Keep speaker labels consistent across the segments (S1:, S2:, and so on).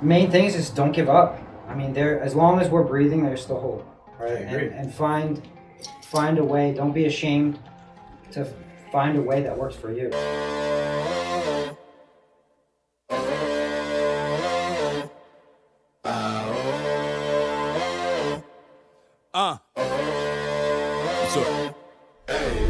S1: main thing is just don't give up. I mean, as long as we're breathing, there's still hope, right? And find a way. Don't be ashamed to find a way that works for you.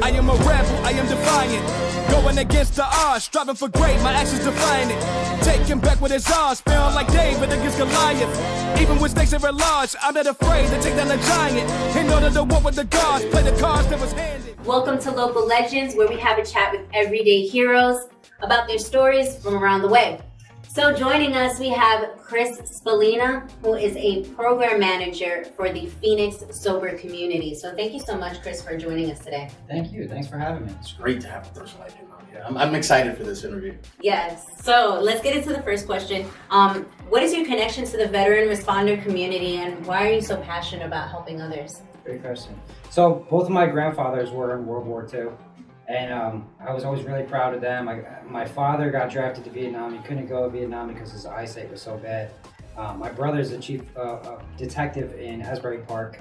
S2: I am a rebel, I am defiant. Going against the odds, striving for great, my actions define it. Taking back what is ours, feeling like David against Goliath. Even when stakes are large, I'm not afraid to take down a giant. In order to walk with the gods, play the cards that was handed.
S3: Welcome to Local Legends, where we have a chat with everyday heroes about their stories from around the way. So joining us, we have CHRIS SPALLINA, who is a program manager for the Phoenix Sober community. So thank you so much, CHRIS, for joining us today.
S1: Thank you. Thanks for having me.
S4: It's great to have a person like him on here. I'm excited for this interview.
S3: Yes. So let's get into the first question. What is your connection to the veteran responder community, and why are you so passionate about helping others?
S1: Great question. So both of my grandfathers were in World War II. And I was always really proud of them. My father got drafted to Vietnam. He couldn't go to Vietnam because his eyesight was so bad. My brother's a chief detective in Asbury Park.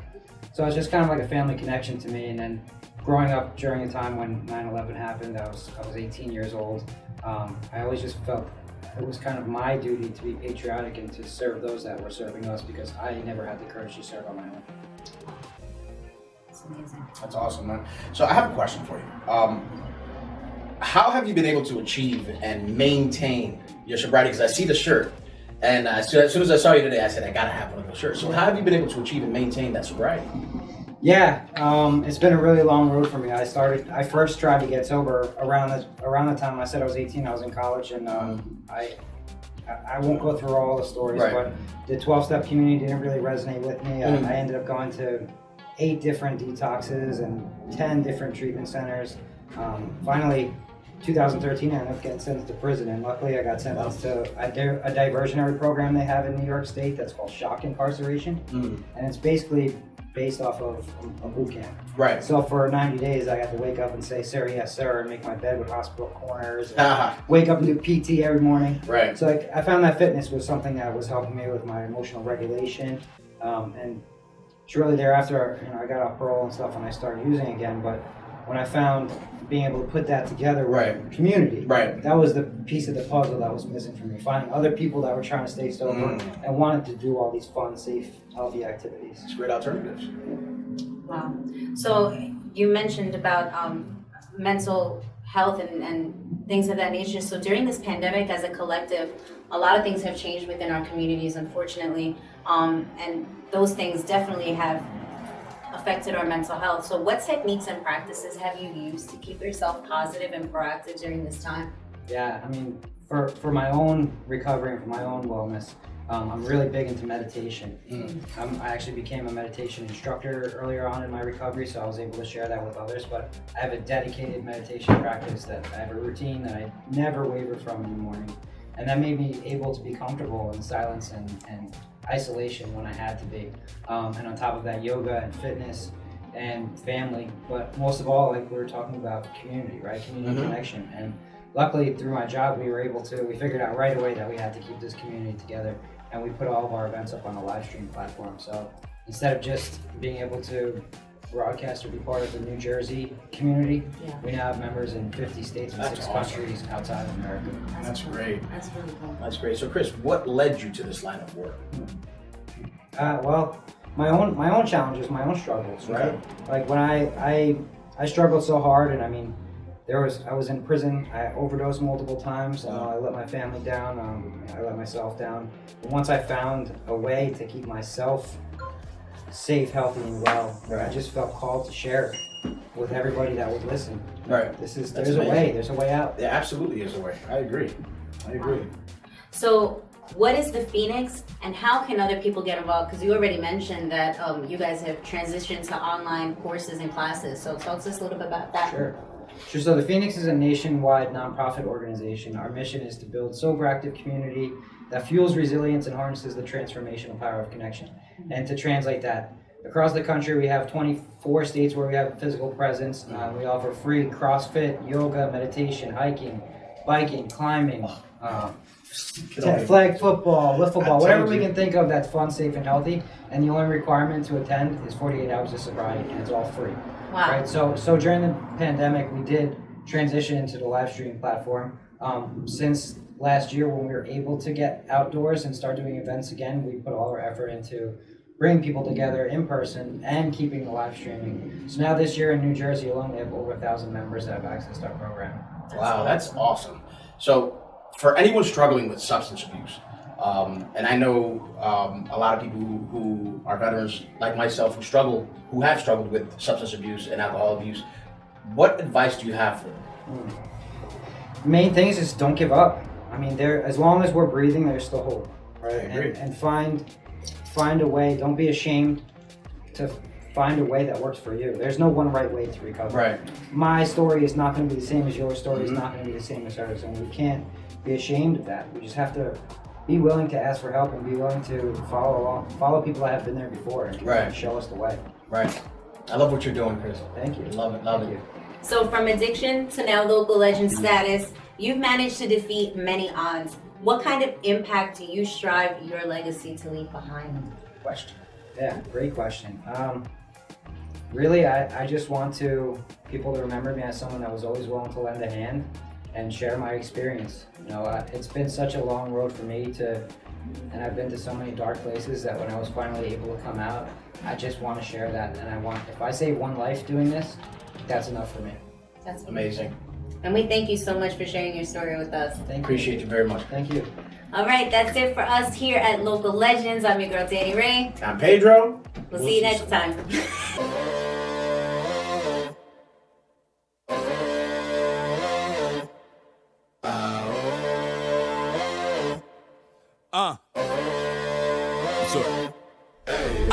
S1: So it's just kind of like a family connection to me. And then growing up during a time when 9/11 happened, I was 18 years old. I always just felt it was kind of my duty to be patriotic and to serve those that were serving us, because I never had the courage to serve on my own.
S3: Amazing.
S4: That's awesome, man. So I have a question for you. How have you been able to achieve and maintain your sobriety? Because I see the shirt, and as soon as I saw you today, I said, I gotta have one of those shirts. So how have you been able to achieve and maintain that sobriety?
S1: Yeah, it's been a really long road for me. I first tried to get sober around the time I said I was 18. I was in college, and I won't go through all the stories,
S4: right.
S1: But the 12-step community didn't really resonate with me. I ended up going to 8 different detoxes and 10 different treatment centers. Finally, 2013, I ended up getting sentenced to prison, and luckily I got sentenced to a diversionary program they have in New York State that's called shock incarceration, and it's basically based off of a boot camp.
S4: Right.
S1: So for 90 days, I got to wake up and say, "Sir, yes, sir," and make my bed with hospital corners, and wake up and do PT every morning.
S4: Right.
S1: So I found that fitness was something that was helping me with my emotional regulation, and shortly thereafter, I got off parole and stuff, and I started using again. But when I found being able to put that together with community, that was the piece of the puzzle that was missing for me. Finding other people that were trying to stay sober and wanted to do all these fun, safe, healthy activities.
S4: It's great alternatives.
S3: Wow. So you mentioned about mental health and things of that nature. So during this pandemic, as a collective, a lot of things have changed within our communities, unfortunately, and those things definitely have affected our mental health. So what techniques and practices have you used to keep yourself positive and proactive during this time?
S1: Yeah, I mean, for my own recovery and for my own wellness, I'm really big into meditation. I actually became a meditation instructor earlier on in my recovery, so I was able to share that with others. But I have a dedicated meditation practice that I have a routine that I never waver from in the morning. And that made me able to be comfortable in silence and isolation when I had to be. And on top of that, yoga and fitness and family, but most of all, like we were talking about, community, right? Community connection. And luckily through my job, we figured out right away that we had to keep this community together, and we put all of our events up on a live stream platform. So instead of just being able to broadcast or be part of the New Jersey community, we now have members in 50 states and 6 countries outside of America.
S4: That's great.
S3: That's really cool.
S4: That's great. So Chris, what led you to this line of work?
S1: Well, my own challenges, my own struggles, right?
S4: Okay.
S1: Like when I struggled so hard, and I mean, I was in prison. I overdosed multiple times. I let my family down. I let myself down. And once I found a way to keep myself safe, healthy, and well, I just felt called to share it with everybody that would listen.
S4: Right.
S1: There's a way out.
S4: There absolutely is a way. I agree.
S3: So what is the Phoenix, and how can other people get involved? Because you already mentioned that you guys have transitioned to online courses and classes. So talk to us a little bit about that.
S1: Sure. So the Phoenix is a nationwide nonprofit organization. Our mission is to build sober, active community that fuels resilience and harnesses the transformational power of connection. And to translate that, across the country, we have 24 states where we have a physical presence. We offer free CrossFit, yoga, meditation, hiking, biking, climbing, flag football, wiffle
S4: I
S1: ball, whatever
S4: told
S1: we
S4: you.
S1: can think of that's fun, safe, and healthy. And the only requirement to attend is 48 hours of sobriety, and it's all free.
S3: Wow.
S1: Right. So during the pandemic, we did transition into the live streaming platform. Since last year, when we were able to get outdoors and start doing events again, we put all our effort into bringing people together in person and keeping the live streaming. So now this year in New Jersey alone, we have over 1,000 members that have access to our program.
S4: Wow, that's awesome. So, for anyone struggling with substance abuse, and I know a lot of people who are veterans like myself who have struggled with substance abuse and alcohol abuse, what advice do you have for them?
S1: The main thing is just don't give up. I mean, as long as we're breathing, there's still hope, right?
S4: I agree.
S1: And find a way. Don't be ashamed to find a way that works for you. There's no one right way to recover.
S4: Right.
S1: My story is not going to be the same as your story. Is not going to be the same as hers, and we can't be ashamed of that. We just have to be willing to ask for help and be willing to follow people that have been there before and
S4: Right.
S1: show us the way.
S4: Right. I love what you're doing, Chris.
S1: Thank you.
S4: Love it.
S1: Thank you.
S3: So from addiction to now local legend status, you've managed to defeat many odds. What kind of impact do you strive your legacy to leave behind?
S4: Question.
S1: Yeah, great question. Really, I just want people to remember me as someone that was always willing to lend a hand and share my experience. You know, it's been such a long road for me and I've been to so many dark places that when I was finally able to come out, I just want to share that. And if I save one life doing this, that's enough for me.
S3: That's
S4: Amazing.
S3: And we thank you so much for sharing your story with us.
S1: Thank you.
S4: Appreciate you very much.
S1: Thank you.
S3: All right, that's it for us here at Local Legends. I'm your girl, Daniree.
S4: I'm Pedro.
S3: We'll see you next time.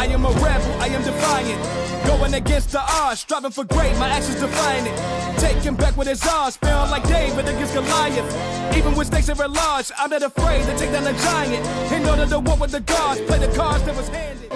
S2: I am a rebel, I am defiant. Going against the odds, striving for great, my actions define it. Taking back what is ours, feeling like David against Goliath. Even when stakes are large, I'm not afraid to take down a giant. In order to walk with the gods, play the cards that was handed.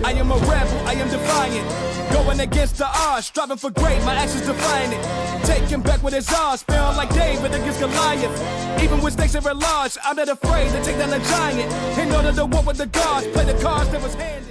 S2: I am a rebel, I am defiant. Going against the odds, striving for great, my actions define it. Taking back what is ours, feeling like David against Goliath. Even when stakes are large, I'm not afraid to take down a giant. In order to walk with the gods, play the cards that was handed.